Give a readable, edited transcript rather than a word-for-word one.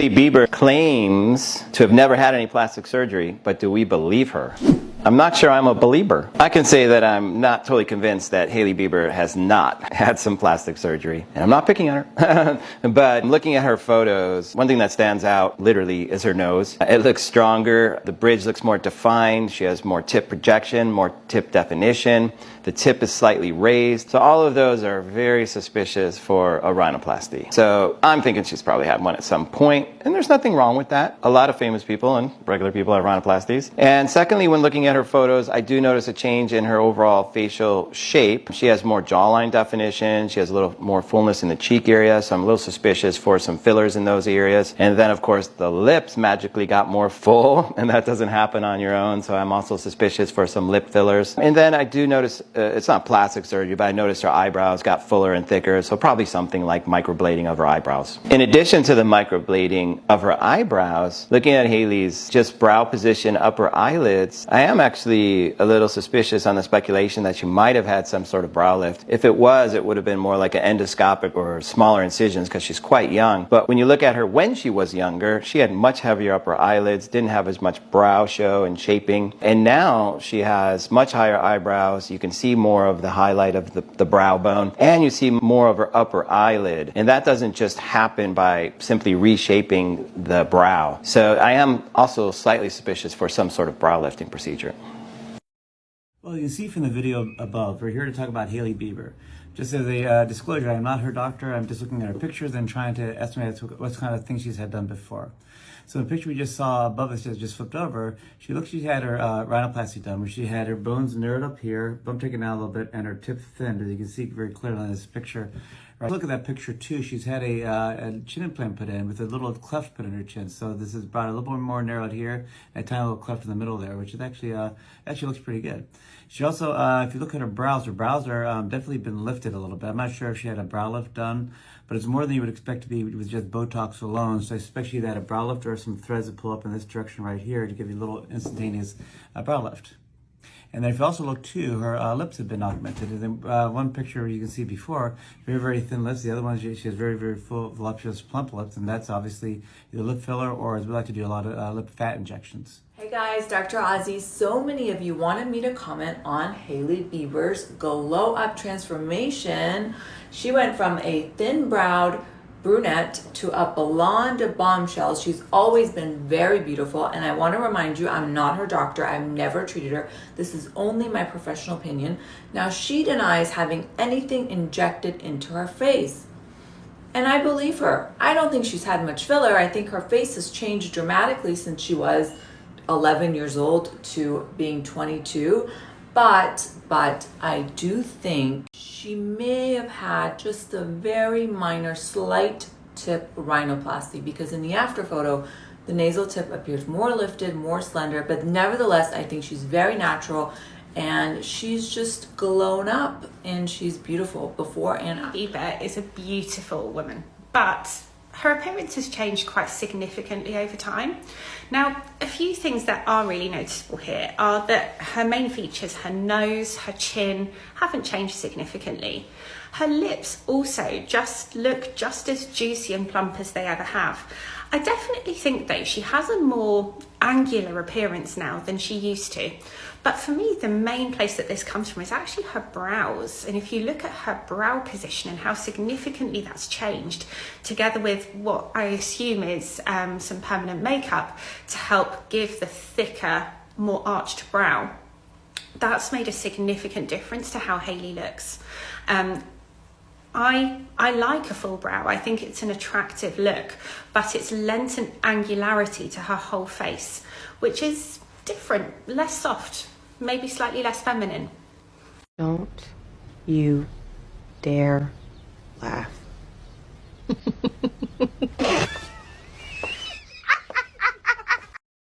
Hailey Bieber claims to have never had any plastic surgery, but do we believe her? I'm not sure I'm a believer. I can say that I'm not totally convinced that Hailey Bieber has not had some plastic surgery. And I'm not picking on her. But looking at her photos, one thing that stands out literally is her nose. It looks stronger. The bridge looks more defined. She has more tip projection, more tip definition. The tip is slightly raised. So all of those are very suspicious for a rhinoplasty. So I'm thinking she's probably had one at some point. And there's nothing wrong with that. A lot of famous people and regular people have rhinoplasties. And secondly, when looking at her photos, I do notice a change in her overall facial shape. She has more jawline definition. She has a little more fullness in the cheek area. So I'm a little suspicious for some fillers in those areas. And then, of course, the lips magically got more full. And that doesn't happen on your own. So I'm also suspicious for some lip fillers. And then I do notice, it's not plastic surgery, but I noticed her eyebrows got fuller and thicker. So probably something like microblading of her eyebrows. In addition to the microblading of her eyebrows, looking at Hailey's just brow position, upper eyelids, I am actually a little suspicious on the speculation that she might have had some sort of brow lift. If it was, it would have been more like an endoscopic or smaller incisions because she's quite young. But when you look at her when she was younger, she had much heavier upper eyelids, didn't have as much brow show and shaping. And now she has much higher eyebrows. You can see more of the highlight of the brow bone, and you see more of her upper eyelid. And that doesn't just happen by simply reshaping the brow. So I am also slightly suspicious for some sort of brow lifting procedure. Well, you can see from the video above, we're here to talk about Hailey Bieber. Just as a disclosure, I'm not her doctor. I'm just looking at her pictures and trying to estimate what kind of things she's had done before. So the picture we just saw above us just flipped over, she had her rhinoplasty done, where she had her bones narrowed up here, bump taken out a little bit, and her tip thinned, as you can see very clearly on this picture. Right. Look at that picture too. She's had a chin implant put in with a little cleft put in her chin. So this is brought a little bit more narrowed here, and a tiny little cleft in the middle there, which is actually looks pretty good. She also, if you look at her brows are definitely been lifted a little bit. I'm not sure if she had a brow lift done, but it's more than you would expect to be with just Botox alone. So I suspect she had a brow lift or some threads that pull up in this direction right here to give you a little instantaneous brow lift. And then if you also look too, her lips have been augmented. And then one picture you can see before, very, very thin lips. The other one, she has very, very full, voluptuous, plump lips. And that's obviously either lip filler or, as we like to do, a lot of lip fat injections. Hey guys, Dr. Ozzy. So many of you wanted me to comment on Hailey Bieber's glow up transformation. She went from a thin-browed brunette to a blonde bombshell. She's always been very beautiful, and I want to remind you, I'm not her doctor. I've never treated her. This is only my professional opinion. Now, she denies having anything injected into her face, and I believe her. I don't think she's had much filler. I think her face has changed dramatically since she was 11 years old to being 22. But I do think she may have had just a very minor slight tip rhinoplasty, because in the after photo, the nasal tip appears more lifted, more slender, but nevertheless, I think she's very natural and she's just glown up and she's beautiful before and after. Bieber is a beautiful woman, but her appearance has changed quite significantly over time. Now, a few things that are really noticeable here are that her main features, her nose, her chin, haven't changed significantly. Her lips also look just as juicy and plump as they ever have. I definitely think, though, she has a more angular appearance now than she used to. But for me, the main place that this comes from is actually her brows. And if you look at her brow position and how significantly that's changed, together with what I assume is some permanent makeup to help give the thicker, more arched brow, that's made a significant difference to how Hailey looks. I like a full brow. I think it's an attractive look, but it's lent an angularity to her whole face, which is different, less soft, maybe slightly less feminine. Don't you dare laugh.